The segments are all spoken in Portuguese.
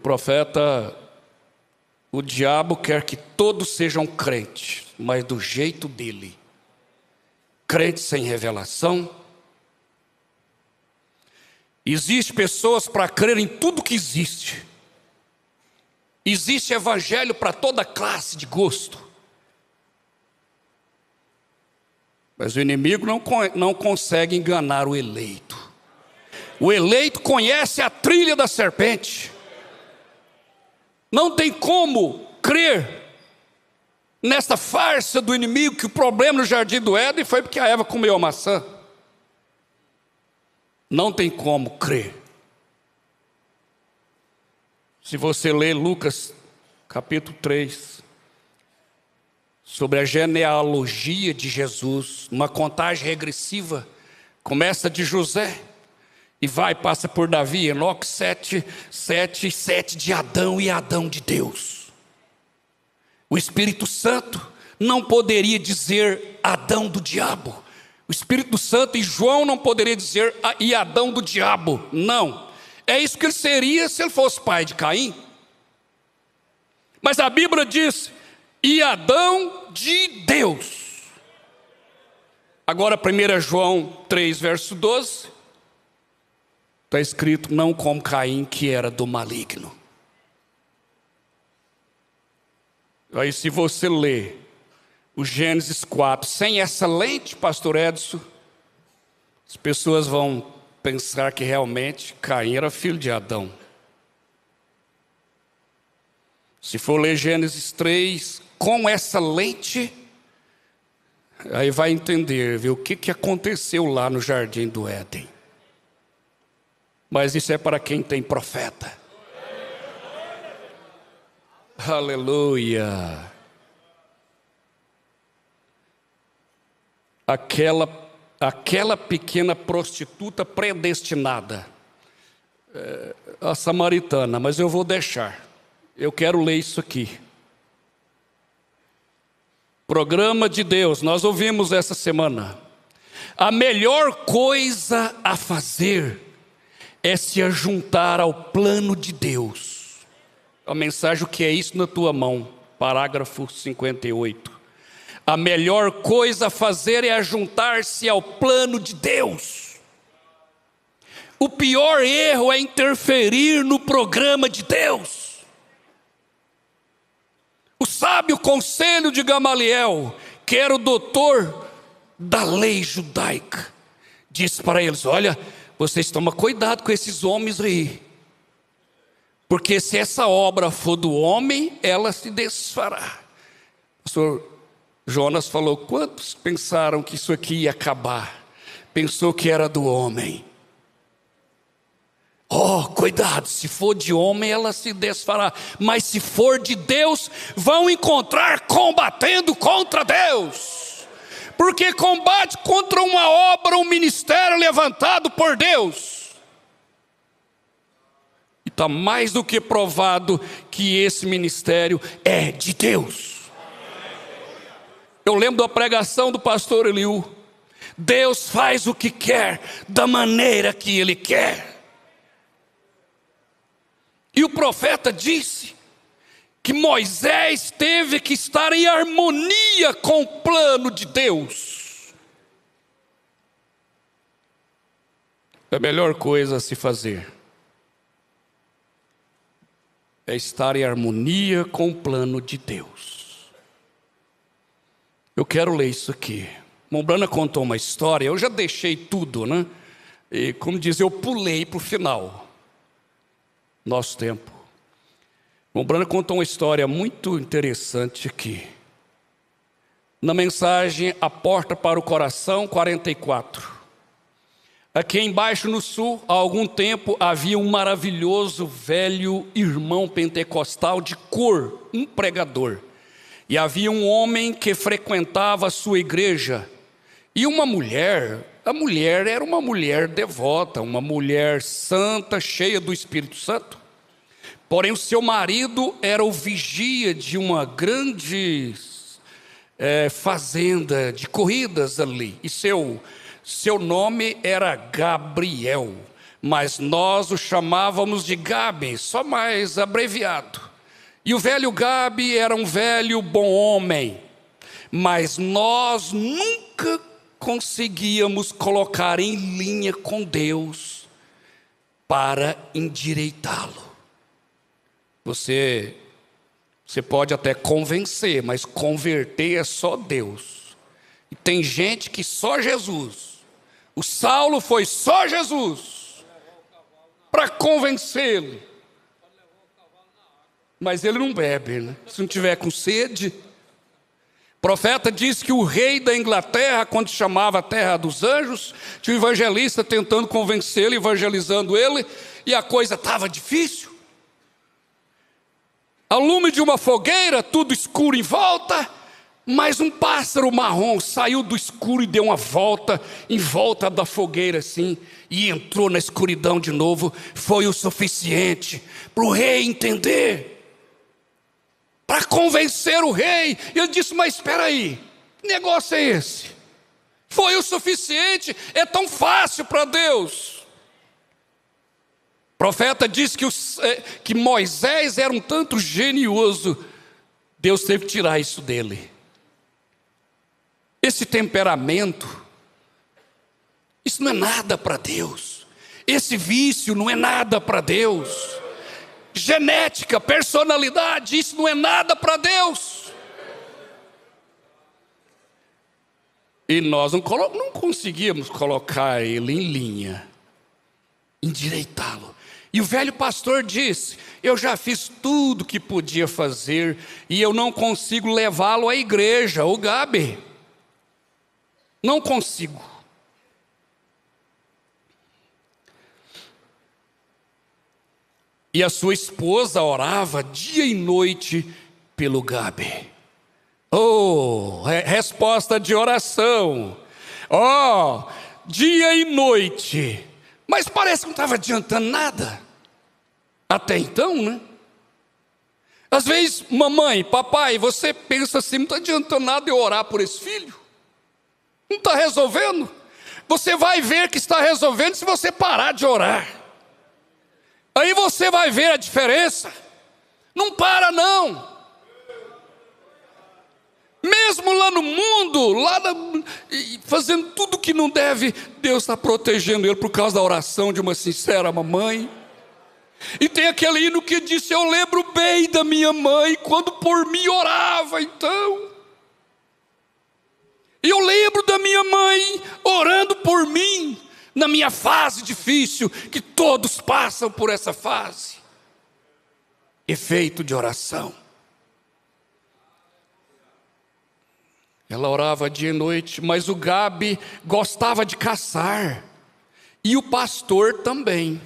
Profeta, o diabo quer que todos sejam crentes, mas do jeito dele. Crente sem revelação. Existem pessoas para crer em tudo que existe. Existe evangelho para toda classe de gosto. Mas o inimigo não consegue enganar o eleito. O eleito conhece a trilha da serpente. Não tem como crer nessa farsa do inimigo que o problema no jardim do Éden foi porque a Eva comeu a maçã. Não tem como crer. Se você ler Lucas capítulo 3, sobre a genealogia de Jesus, uma contagem regressiva, começa de José e passa por Davi, Enoque, 7 de Adão e Adão de Deus. O Espírito Santo não poderia dizer Adão do diabo. O Espírito Santo e João não poderia dizer e Adão do diabo. Não. É isso que ele seria se ele fosse pai de Caim. Mas a Bíblia diz e Adão de Deus. Agora 1 João 3, verso 12. Está escrito, não como Caim, que era do maligno. Aí se você ler o Gênesis 4, sem essa lente, pastor Edson, as pessoas vão pensar que realmente Caim era filho de Adão. Se for ler Gênesis 3, com essa lente, aí vai entender, viu, o que aconteceu lá no jardim do Éden. Mas isso é para quem tem profeta. Aleluia. Aquela pequena prostituta predestinada, a samaritana, mas eu vou deixar. Eu quero ler isso aqui. Programa de Deus, nós ouvimos essa semana. A melhor coisa a fazer é se ajuntar ao plano de Deus. A mensagem, o que é isso na tua mão? Parágrafo 58. A melhor coisa a fazer é ajuntar-se ao plano de Deus. O pior erro é interferir no programa de Deus. O sábio conselho de Gamaliel, que era o doutor da lei judaica, disse para eles, olha, vocês tomam cuidado com esses homens aí, porque se essa obra for do homem, ela se desfará. O pastor Jonas falou, quantos pensaram que isso aqui ia acabar? Pensou que era do homem. Oh, cuidado, se for de homem ela se desfará, mas se for de Deus, vão encontrar combatendo contra Deus. Porque combate contra uma obra, um ministério levantado por Deus. E está mais do que provado que esse ministério é de Deus. Eu lembro da pregação do pastor Eliú. Deus faz o que quer, da maneira que Ele quer. E o profeta disse que Moisés teve que estar em harmonia com o plano de Deus. A melhor coisa a se fazer é estar em harmonia com o plano de Deus. Eu quero ler isso aqui. Mombrana contou uma história, eu já deixei tudo, né? E como diz, eu pulei para o final. Nosso tempo. Mombrana contou uma história muito interessante aqui. Na mensagem A Porta para o Coração 44. Aqui embaixo no sul, há algum tempo, havia um maravilhoso velho irmão pentecostal de cor, um pregador. E havia um homem que frequentava a sua igreja. E uma mulher, a mulher era uma mulher devota, uma mulher santa, cheia do Espírito Santo. Porém o seu marido era o vigia de uma grande fazenda de corridas ali. E seu nome era Gabriel. mas nós o chamávamos de Gabe, só mais abreviado. E o velho Gabe era um velho bom homem, mas nós nunca conseguíamos colocar em linha com Deus para endireitá-lo. Você pode até convencer, mas converter é só Deus. E tem gente que só Jesus. O Saulo foi só Jesus para convencê-lo. Mas ele não bebe, né? Se não tiver com sede. O profeta disse que o rei da Inglaterra, quando chamava a terra dos anjos, tinha um evangelista tentando convencê-lo, evangelizando ele, e a coisa estava difícil. Ao lume de uma fogueira, tudo escuro em volta, mas um pássaro marrom saiu do escuro e deu uma volta em volta da fogueira assim, e entrou na escuridão de novo. Foi o suficiente para o rei entender, para convencer o rei. Ele disse: mas espera aí, que negócio é esse? Foi o suficiente? É tão fácil para Deus? O profeta disse que Moisés era um tanto genioso. Deus teve que tirar isso dele. Esse temperamento, isso não é nada para Deus. Esse vício não é nada para Deus. Genética, personalidade, isso não é nada para Deus. E nós não conseguíamos colocar ele em linha, endireitá-lo. E o velho pastor disse: eu já fiz tudo que podia fazer e eu não consigo levá-lo à igreja, o Gabe. Não consigo. E a sua esposa orava dia e noite pelo Gabe. Oh, resposta de oração. Oh, dia e noite. Mas parece que não estava adiantando nada. Até então, né? Às vezes, mamãe, papai, você pensa assim: não está adiantando nada eu orar por esse filho? Não está resolvendo? Você vai ver que está resolvendo se você parar de orar. Aí você vai ver a diferença. Não para não. Mesmo lá no mundo, fazendo tudo que não deve, Deus está protegendo ele por causa da oração de uma sincera mamãe. E tem aquele hino que disse: eu lembro bem da minha mãe quando por mim orava. Então, eu lembro da minha mãe orando por mim na minha fase difícil, que todos passam por essa fase. Efeito de oração. Ela orava dia e noite, mas o Gabe gostava de caçar, e o pastor também.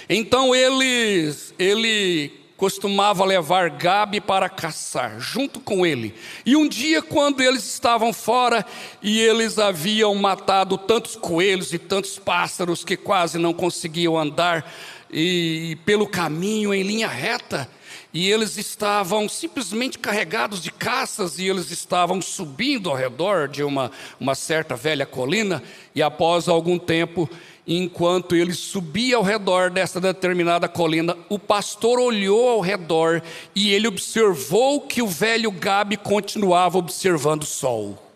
Então ele costumava levar Gabe para caçar, junto com ele. E um dia, quando eles estavam fora, e eles haviam matado tantos coelhos e tantos pássaros, que quase não conseguiam andar e pelo caminho em linha reta, e eles estavam simplesmente carregados de caças, e eles estavam subindo ao redor de uma certa velha colina, e após algum tempo, enquanto ele subia ao redor dessa determinada colina, o pastor olhou ao redor e ele observou que o velho Gabe continuava observando o sol.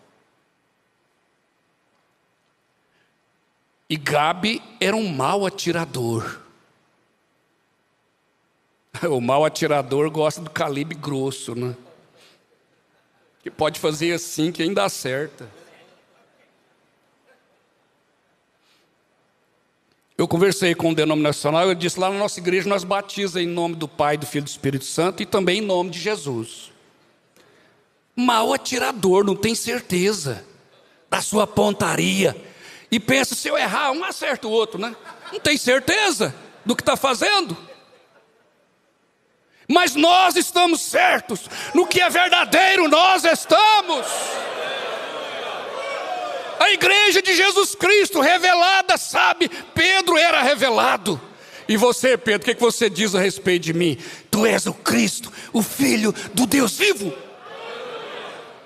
E Gabe era um mau atirador. O mau atirador gosta do calibre grosso, né? Que pode fazer assim que ainda acerta. Eu conversei com um denominacional, ele disse: lá na nossa igreja nós batizamos em nome do Pai, do Filho e do Espírito Santo, e também em nome de Jesus. Mau atirador, não tem certeza da sua pontaria, e pensa: se eu errar, um acerta o outro, né? Não tem certeza do que está fazendo. Mas nós estamos certos, no que é verdadeiro nós estamos. A igreja de Jesus Cristo revelada, sabe? Pedro era revelado. E você, Pedro, o que você diz a respeito de mim? Tu és o Cristo, o Filho do Deus vivo.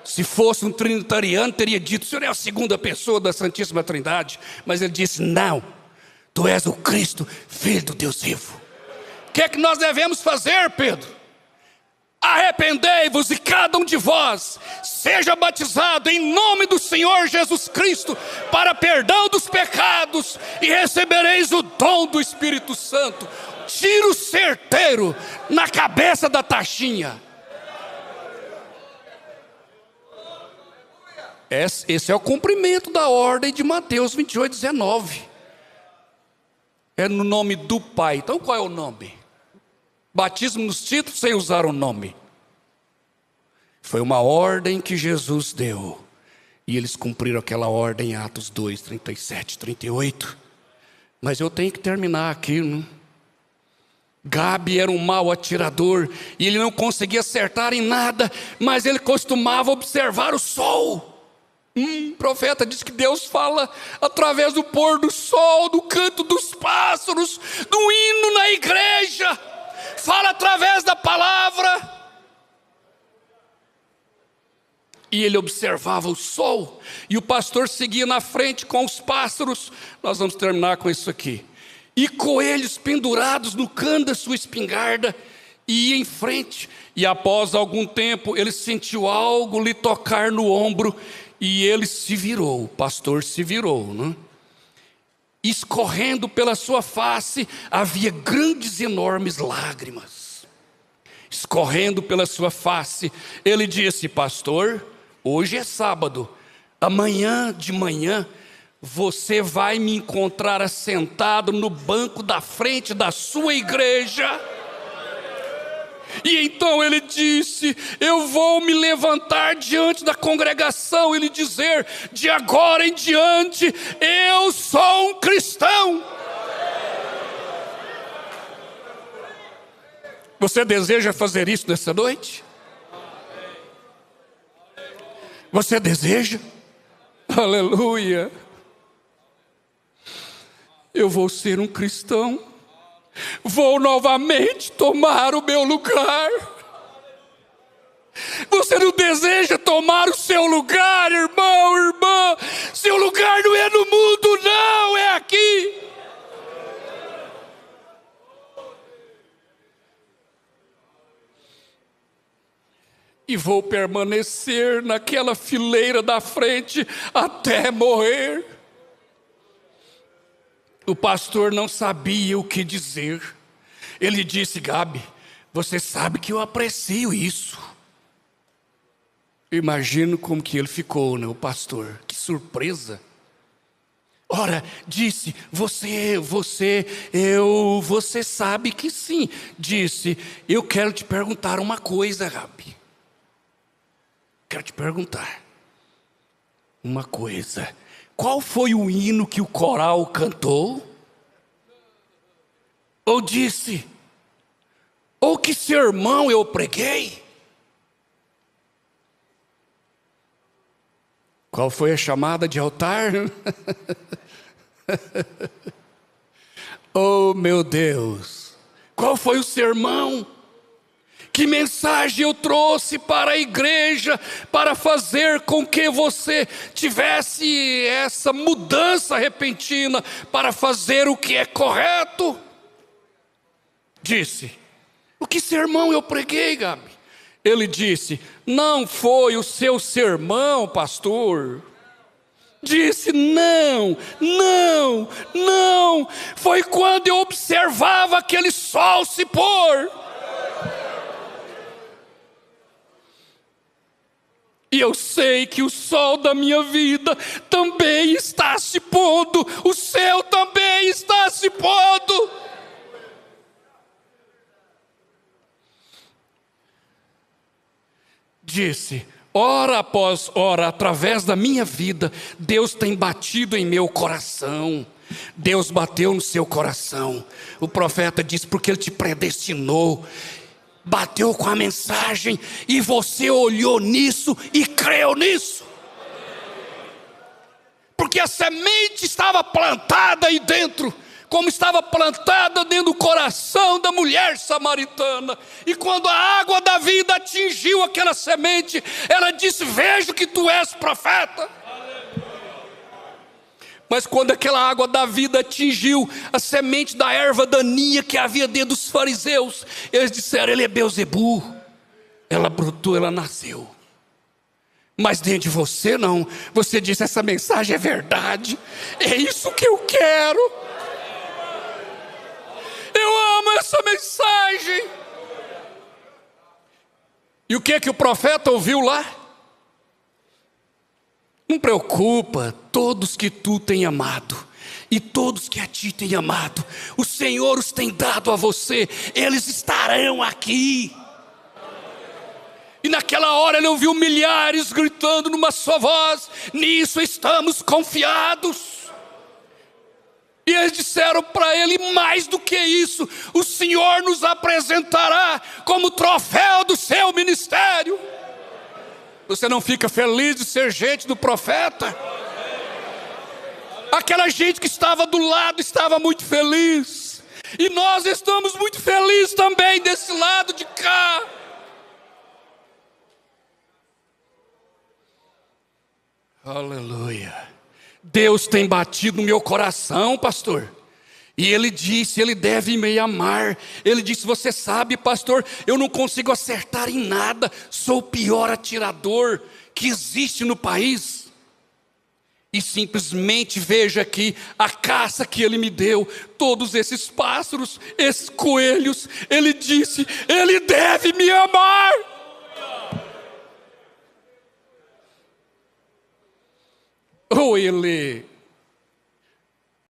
Se fosse um trinitariano, teria dito: o Senhor é a segunda pessoa da Santíssima Trindade. Mas ele disse: não, Tu és o Cristo, Filho do Deus vivo. O que é que nós devemos fazer, Pedro? Arrependei-vos e cada um de vós seja batizado em nome do Senhor Jesus Cristo para perdão dos pecados e recebereis o dom do Espírito Santo. Tiro certeiro na cabeça da taxinha. Esse é o cumprimento da ordem de Mateus 28:19. É no nome do Pai. Então qual é o nome? Batismo nos títulos sem usar o nome. Foi uma ordem que Jesus deu. E eles cumpriram aquela ordem em Atos 2, 37, 38. Mas eu tenho que terminar aqui, né? Gabi era um mau atirador. E ele não conseguia acertar em nada. Mas ele costumava observar o sol. O profeta diz que Deus fala através do pôr do sol, do canto dos pássaros, do hino na igreja. Fala através da palavra. E ele observava o sol. E o pastor seguia na frente com os pássaros. Nós vamos terminar com isso aqui. E coelhos pendurados no cano da sua espingarda. E ia em frente. E após algum tempo ele sentiu algo lhe tocar no ombro. E ele se virou, o pastor se virou, né? Escorrendo pela sua face havia grandes e enormes lágrimas. Escorrendo pela sua face, ele disse: pastor, hoje é sábado, amanhã de manhã você vai me encontrar assentado no banco da frente da sua igreja. E então ele disse: eu vou me levantar diante da congregação e lhe dizer: de agora em diante eu sou um cristão. Você deseja fazer isso nessa noite? Você deseja? Aleluia. Eu vou ser um cristão. Vou novamente tomar o meu lugar. Você não deseja tomar o seu lugar, irmão, irmã? Seu lugar não é no mundo, não, é aqui. E vou permanecer naquela fileira da frente até morrer. O pastor não sabia o que dizer. Ele disse: Gabi, você sabe que eu aprecio isso. Imagino como que ele ficou, né, o pastor? Que surpresa. Ora, disse: você sabe que sim. Disse: eu quero te perguntar uma coisa, Gabi. Quero te perguntar uma coisa. Qual foi o hino que o coral cantou? Ou disse: ou que sermão eu preguei? Qual foi a chamada de altar? Oh, meu Deus! Qual foi o sermão? Que mensagem eu trouxe para a igreja para fazer com que você tivesse essa mudança repentina para fazer o que é correto? Disse: o que sermão eu preguei, Gabi? Ele disse: não foi o seu sermão, pastor. Disse: não, foi quando eu observava aquele sol se pôr. E eu sei que o sol da minha vida também está se pondo, o céu também está se pondo. Disse: hora após hora, através da minha vida, Deus tem batido em meu coração. Deus bateu no seu coração. O profeta disse: porque Ele te predestinou. Bateu com a mensagem e você olhou nisso e creu nisso. Porque a semente estava plantada aí dentro, como estava plantada dentro do coração da mulher samaritana. E quando a água da vida atingiu aquela semente, ela disse: vejo que tu és profeta. Mas quando aquela água da vida atingiu a semente da erva daninha que havia dentro dos fariseus, eles disseram: ele é Beelzebu. Ela brotou, ela nasceu. Mas dentro de você não. Você disse: essa mensagem é verdade. É isso que eu quero. Eu amo essa mensagem. E o que o profeta ouviu lá? Não preocupa, todos que tu tem amado, e todos que a ti tem amado, o Senhor os tem dado a você, eles estarão aqui. E naquela hora ele ouviu milhares gritando numa só voz: nisso estamos confiados. E eles disseram para ele: mais do que isso, o Senhor nos apresentará como troféu do seu ministério. Você não fica feliz de ser gente do profeta? Aquela gente que estava do lado estava muito feliz, e nós estamos muito felizes também desse lado de cá. Aleluia. Deus tem batido no meu coração, pastor. E ele disse: ele deve me amar. Ele disse: você sabe, pastor, eu não consigo acertar em nada. Sou o pior atirador que existe no país. E simplesmente veja aqui a caça que ele me deu. Todos esses pássaros, esses coelhos. Ele disse: ele deve me amar. Ou ele